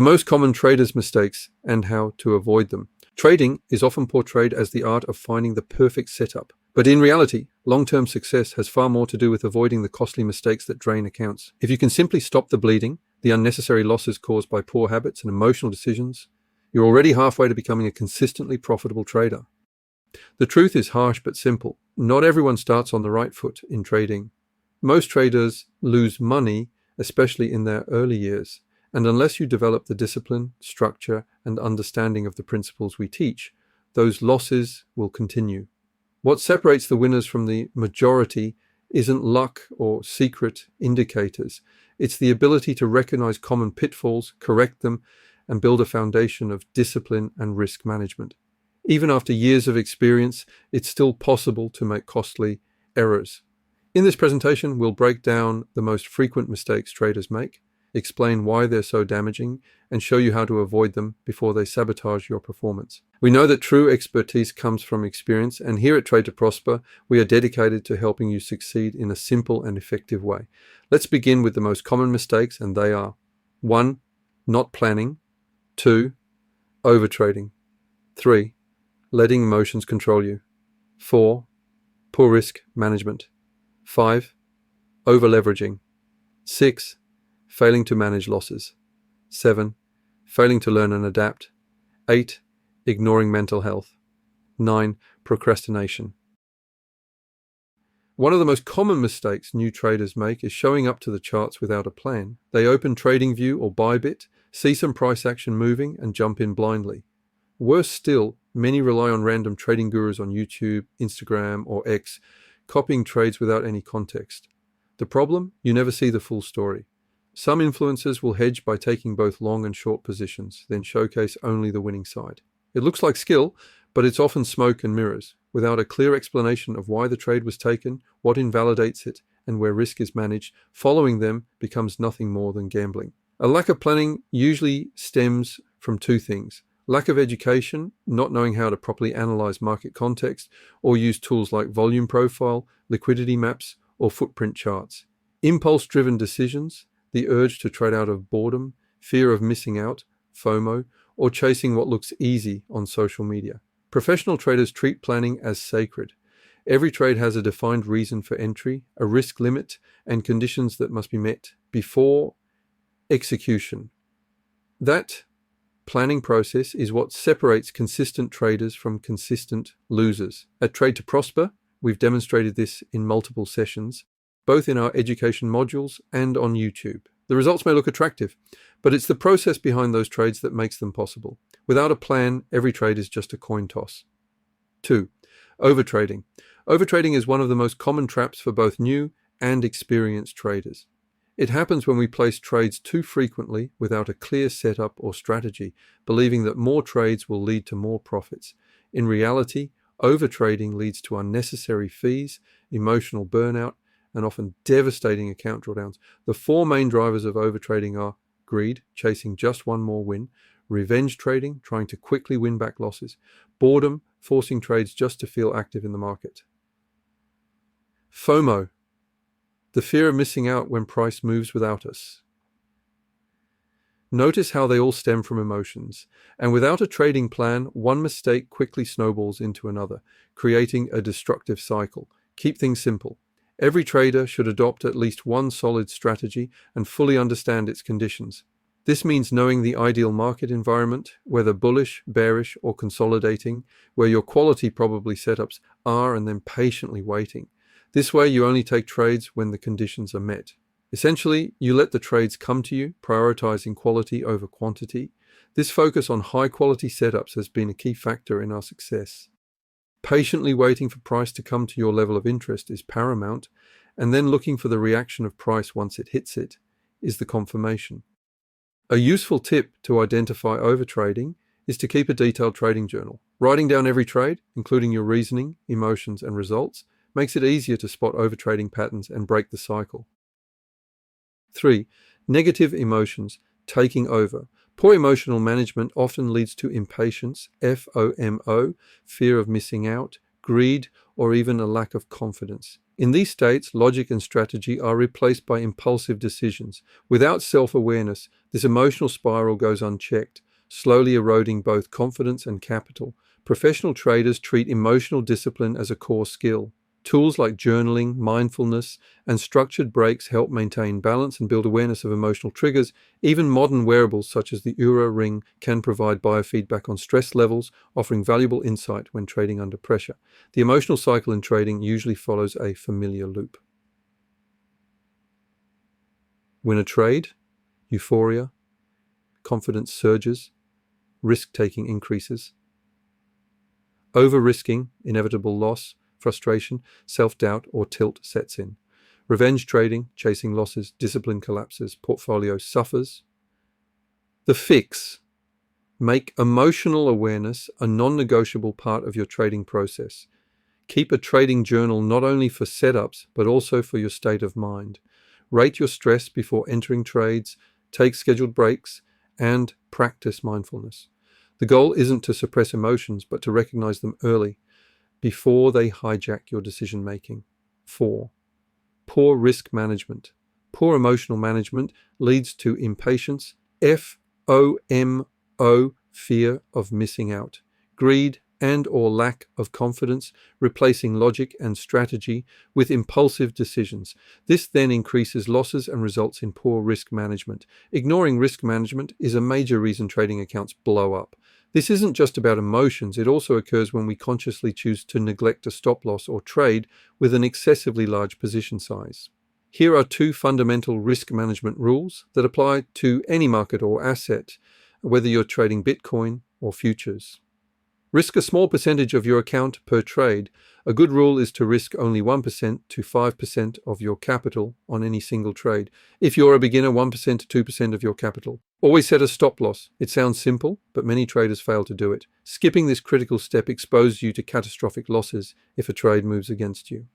The most common traders' mistakes and how to avoid them. Trading is often portrayed as the art of finding the perfect setup. But in reality, long-term success has far more to do with avoiding the costly mistakes that drain accounts. If you can simply stop the bleeding, the unnecessary losses caused by poor habits and emotional decisions, you're already halfway to becoming a consistently profitable trader. The truth is harsh but simple. Not everyone starts on the right foot in trading. Most traders lose money, especially in their early years. And unless you develop the discipline, structure, and understanding of the principles we teach, those losses will continue. What separates the winners from the majority isn't luck or secret indicators. It's the ability to recognize common pitfalls, correct them, and build a foundation of discipline and risk management. Even after years of experience, it's still possible to make costly errors. In this presentation, we'll break down the most frequent mistakes traders make, explain why they're so damaging, and show you how to avoid them before they sabotage your performance. We know that true expertise comes from experience, and here at Trade to Prosper, we are dedicated to helping you succeed in a simple and effective way. Let's begin with the most common mistakes, and they are 1. Not planning. 2. Overtrading. 3. Letting emotions control you. 4. Poor risk management. 5. Over-leveraging. 6. Failing to manage losses. 7. Failing to learn and adapt. 8. Ignoring mental health. 9. Procrastination. One of the most common mistakes new traders make is showing up to the charts without a plan. They open TradingView or Bybit, see some price action moving, and jump in blindly. Worse still, many rely on random trading gurus on YouTube, Instagram, or X, copying trades without any context. The problem? You never see the full story. Some influencers will hedge by taking both long and short positions, then showcase only the winning side. It looks like skill, but it's often smoke and mirrors. Without a clear explanation of why the trade was taken, what invalidates it, and where risk is managed, following them becomes nothing more than gambling. A lack of planning usually stems from two things: lack of education, not knowing how to properly analyze market context, or use tools like volume profile, liquidity maps, or footprint charts. Impulse-driven decisions, the urge to trade out of boredom, fear of missing out, FOMO, or chasing what looks easy on social media. Professional traders treat planning as sacred. Every trade has a defined reason for entry, a risk limit, and conditions that must be met before execution. That planning process is what separates consistent traders from consistent losers. At Trade to Prosper, we've demonstrated this in multiple sessions, both in our education modules and on YouTube. The results may look attractive, but it's the process behind those trades that makes them possible. Without a plan, every trade is just a coin toss. 2. Overtrading. Overtrading is one of the most common traps for both new and experienced traders. It happens when we place trades too frequently without a clear setup or strategy, believing that more trades will lead to more profits. In reality, overtrading leads to unnecessary fees, emotional burnout, and often devastating account drawdowns. The 4 main drivers of overtrading are greed, chasing just one more win; revenge trading, trying to quickly win back losses; boredom, forcing trades just to feel active in the market; FOMO, the fear of missing out when price moves without us. Notice how they all stem from emotions, and without a trading plan, one mistake quickly snowballs into another, creating a destructive cycle. Keep things simple. Every trader should adopt at least one solid strategy and fully understand its conditions. This means knowing the ideal market environment, whether bullish, bearish, or consolidating, where your quality probability setups are, and then patiently waiting. This way, you only take trades when the conditions are met. Essentially, you let the trades come to you, prioritizing quality over quantity. This focus on high-quality setups has been a key factor in our success. Patiently waiting for price to come to your level of interest is paramount, and then looking for the reaction of price once it hits it is the confirmation. A useful tip to identify overtrading is to keep a detailed trading journal. Writing down every trade, including your reasoning, emotions, and results, makes it easier to spot overtrading patterns and break the cycle. 3. Negative emotions taking over. Poor emotional management often leads to impatience, FOMO, fear of missing out, greed, or even a lack of confidence. In these states, logic and strategy are replaced by impulsive decisions. Without self-awareness, this emotional spiral goes unchecked, slowly eroding both confidence and capital. Professional traders treat emotional discipline as a core skill. Tools like journaling, mindfulness, and structured breaks help maintain balance and build awareness of emotional triggers. Even modern wearables such as the Oura Ring can provide biofeedback on stress levels, offering valuable insight when trading under pressure. The emotional cycle in trading usually follows a familiar loop. Win a trade, euphoria, confidence surges, risk-taking increases. Over-risking, inevitable loss, frustration, self-doubt, or tilt sets in. Revenge trading, chasing losses, discipline collapses, portfolio suffers. The fix: make emotional awareness a non-negotiable part of your trading process. Keep a trading journal not only for setups, but also for your state of mind. Rate your stress before entering trades, take scheduled breaks, and practice mindfulness. The goal isn't to suppress emotions, but to recognize them early, before they hijack your decision-making. 4. Poor risk management. Poor emotional management leads to impatience, FOMO, fear of missing out, greed and/or lack of confidence, replacing logic and strategy with impulsive decisions. This then increases losses and results in poor risk management. Ignoring risk management is a major reason trading accounts blow up. This isn't just about emotions, it also occurs when we consciously choose to neglect a stop loss or trade with an excessively large position size. Here are 2 fundamental risk management rules that apply to any market or asset, whether you're trading Bitcoin or futures. Risk a small percentage of your account per trade. A good rule is to risk only 1% to 5% of your capital on any single trade. If you're a beginner, 1% to 2% of your capital. Always set a stop loss. It sounds simple, but many traders fail to do it. Skipping this critical step exposes you to catastrophic losses if a trade moves against you.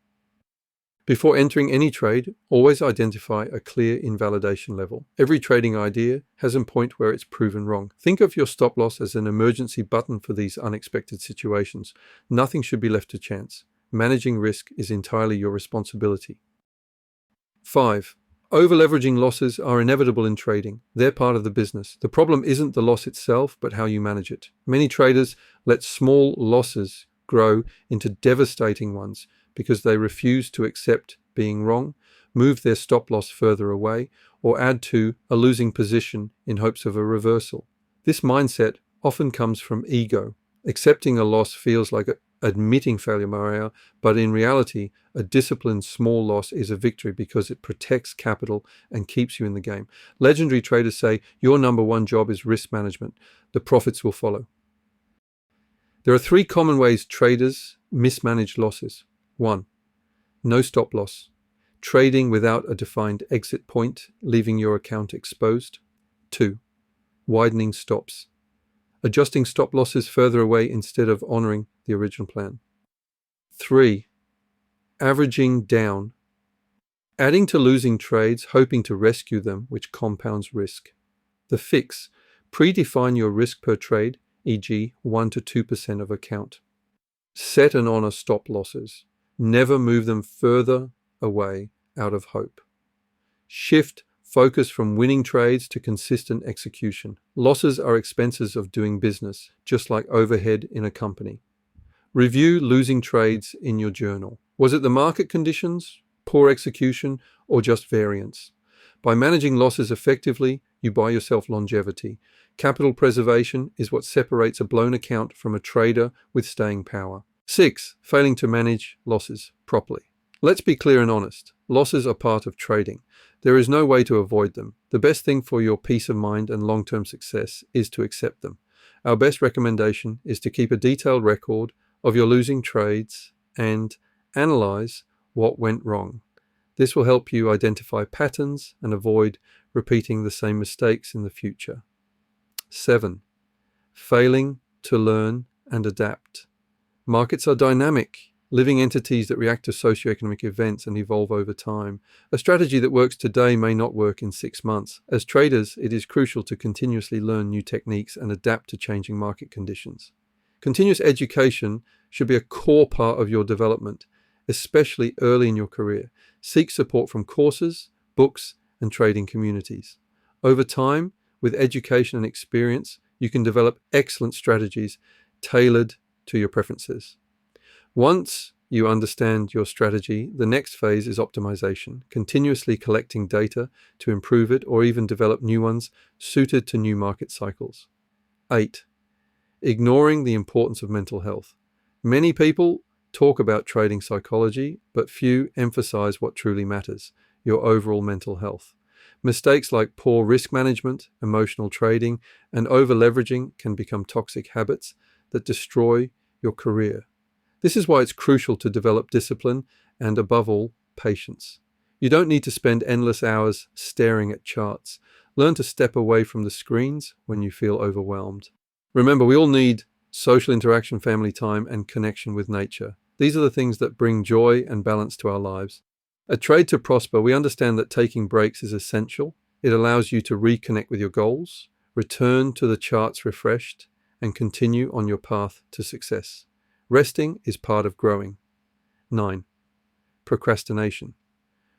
Before entering any trade, always identify a clear invalidation level. Every trading idea has a point where it's proven wrong. Think of your stop loss as an emergency button for these unexpected situations. Nothing should be left to chance. Managing risk is entirely your responsibility. 5. Over-leveraging losses are inevitable in trading. They're part of the business. The problem isn't the loss itself, but how you manage it. Many traders let small losses grow into devastating ones because they refuse to accept being wrong, move their stop loss further away, or add to a losing position in hopes of a reversal. This mindset often comes from ego. Accepting a loss feels like admitting failure, Maria, but in reality, a disciplined small loss is a victory because it protects capital and keeps you in the game. Legendary traders say, your number one job is risk management. The profits will follow. There are 3 common ways traders mismanage losses. 1. No stop loss. Trading without a defined exit point, leaving your account exposed. 2. Widening stops. Adjusting stop losses further away instead of honoring the original plan. 3. Averaging down. Adding to losing trades, hoping to rescue them, which compounds risk. The fix. Predefine your risk per trade, e.g. 1 to 2% of account. Set and honor stop losses. Never move them further away out of hope. Shift focus from winning trades to consistent execution. Losses are expenses of doing business, just like overhead in a company. Review losing trades in your journal. Was it the market conditions, poor execution, or just variance? By managing losses effectively, you buy yourself longevity. Capital preservation is what separates a blown account from a trader with staying power. 6. Failing to manage losses properly. Let's be clear and honest. Losses are part of trading. There is no way to avoid them. The best thing for your peace of mind and long-term success is to accept them. Our best recommendation is to keep a detailed record of your losing trades and analyze what went wrong. This will help you identify patterns and avoid repeating the same mistakes in the future. 7. Failing to learn and adapt. Markets are dynamic, living entities that react to socioeconomic events and evolve over time. A strategy that works today may not work in 6 months. As traders, it is crucial to continuously learn new techniques and adapt to changing market conditions. Continuous education should be a core part of your development, especially early in your career. Seek support from courses, books, and trading communities. Over time, with education and experience, you can develop excellent strategies tailored to your preferences. Once you understand your strategy, the next phase is optimization, continuously collecting data to improve it or even develop new ones suited to new market cycles. 8. Ignoring the importance of mental health. Many people talk about trading psychology, but few emphasize what truly matters, your overall mental health. Mistakes like poor risk management, emotional trading, and over-leveraging can become toxic habits that destroy your career. This is why it's crucial to develop discipline and, above all, patience. You don't need to spend endless hours staring at charts. Learn to step away from the screens when you feel overwhelmed. Remember, we all need social interaction, family time, and connection with nature. These are the things that bring joy and balance to our lives. At Trade to Prosper, we understand that taking breaks is essential. It allows you to reconnect with your goals, return to the charts refreshed, and continue on your path to success. Resting is part of growing. 9. Procrastination.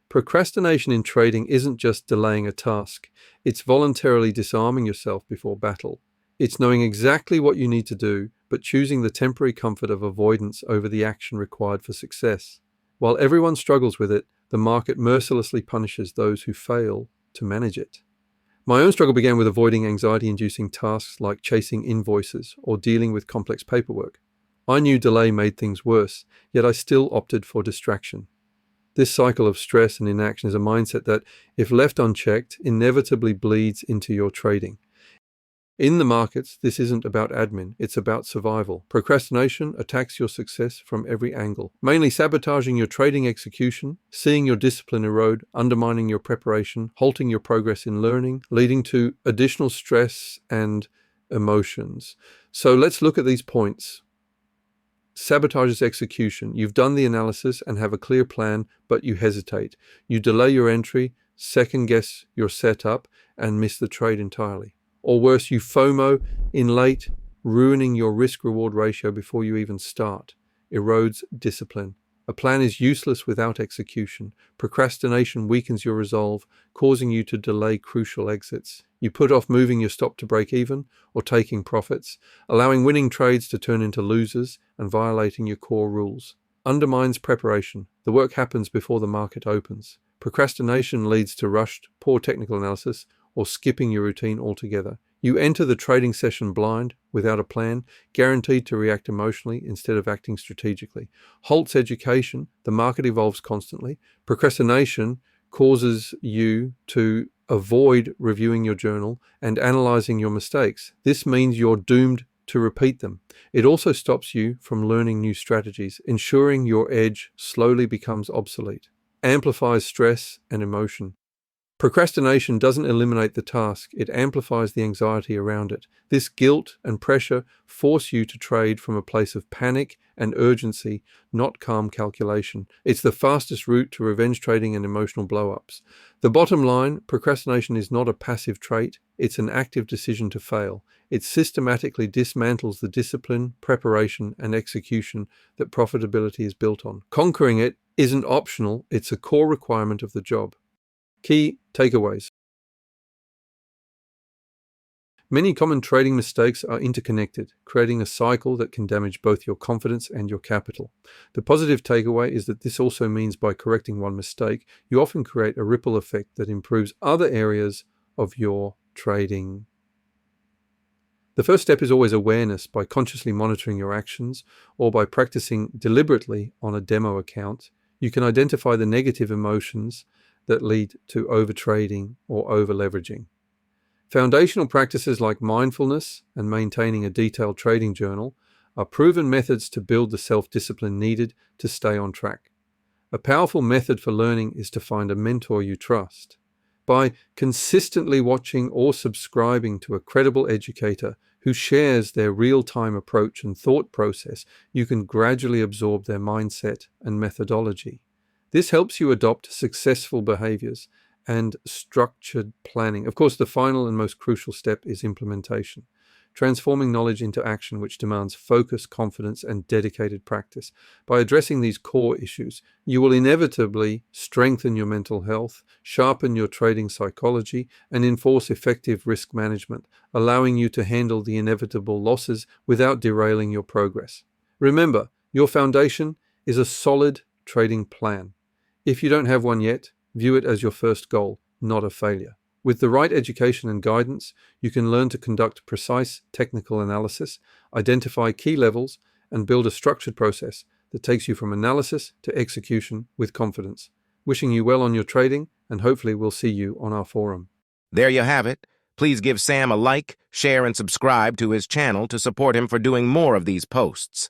Procrastination in trading isn't just delaying a task. It's voluntarily disarming yourself before battle. It's knowing exactly what you need to do, but choosing the temporary comfort of avoidance over the action required for success. While everyone struggles with it, the market mercilessly punishes those who fail to manage it. My own struggle began with avoiding anxiety-inducing tasks like chasing invoices or dealing with complex paperwork. I knew delay made things worse, yet I still opted for distraction. This cycle of stress and inaction is a mindset that, if left unchecked, inevitably bleeds into your trading. In the markets, this isn't about admin, it's about survival. Procrastination attacks your success from every angle, mainly sabotaging your trading execution, seeing your discipline erode, undermining your preparation, halting your progress in learning, leading to additional stress and emotions. So let's look at these points. Sabotages execution. You've done the analysis and have a clear plan, but you hesitate. You delay your entry, second guess your setup, and miss the trade entirely. Or worse, you FOMO in late, ruining your risk-reward ratio before you even start. Erodes discipline. A plan is useless without execution. Procrastination weakens your resolve, causing you to delay crucial exits. You put off moving your stop to break even or taking profits, allowing winning trades to turn into losers and violating your core rules. Undermines preparation. The work happens before the market opens. Procrastination leads to rushed, poor technical analysis or skipping your routine altogether. You enter the trading session blind, without a plan, guaranteed to react emotionally instead of acting strategically. Halts education. The market evolves constantly. Procrastination causes you to avoid reviewing your journal and analyzing your mistakes. This means you're doomed to repeat them. It also stops you from learning new strategies, ensuring your edge slowly becomes obsolete. Amplifies stress and emotion. Procrastination doesn't eliminate the task, it amplifies the anxiety around it. This guilt and pressure force you to trade from a place of panic and urgency, not calm calculation. It's the fastest route to revenge trading and emotional blow-ups. The bottom line, procrastination is not a passive trait, it's an active decision to fail. It systematically dismantles the discipline, preparation, and execution that profitability is built on. Conquering it isn't optional, it's a core requirement of the job. Key takeaways. Many common trading mistakes are interconnected, creating a cycle that can damage both your confidence and your capital. The positive takeaway is that this also means by correcting one mistake, you often create a ripple effect that improves other areas of your trading. The first step is always awareness by consciously monitoring your actions or by practicing deliberately on a demo account. You can identify the negative emotions that lead to overtrading or over-leveraging. Foundational practices like mindfulness and maintaining a detailed trading journal are proven methods to build the self-discipline needed to stay on track. A powerful method for learning is to find a mentor you trust. By consistently watching or subscribing to a credible educator who shares their real-time approach and thought process, you can gradually absorb their mindset and methodology. This helps you adopt successful behaviors and structured planning. Of course, the final and most crucial step is implementation. transforming knowledge into action, which demands focus, confidence, and dedicated practice. By addressing these core issues, you will inevitably strengthen your mental health, sharpen your trading psychology, and enforce effective risk management, allowing you to handle the inevitable losses without derailing your progress. Remember, your foundation is a solid trading plan. If you don't have one yet, view it as your first goal, not a failure. With the right education and guidance, you can learn to conduct precise technical analysis, identify key levels, and build a structured process that takes you from analysis to execution with confidence. Wishing you well on your trading, and hopefully we'll see you on our forum. There you have it. Please give Sam a like, share, and subscribe to his channel to support him for doing more of these posts.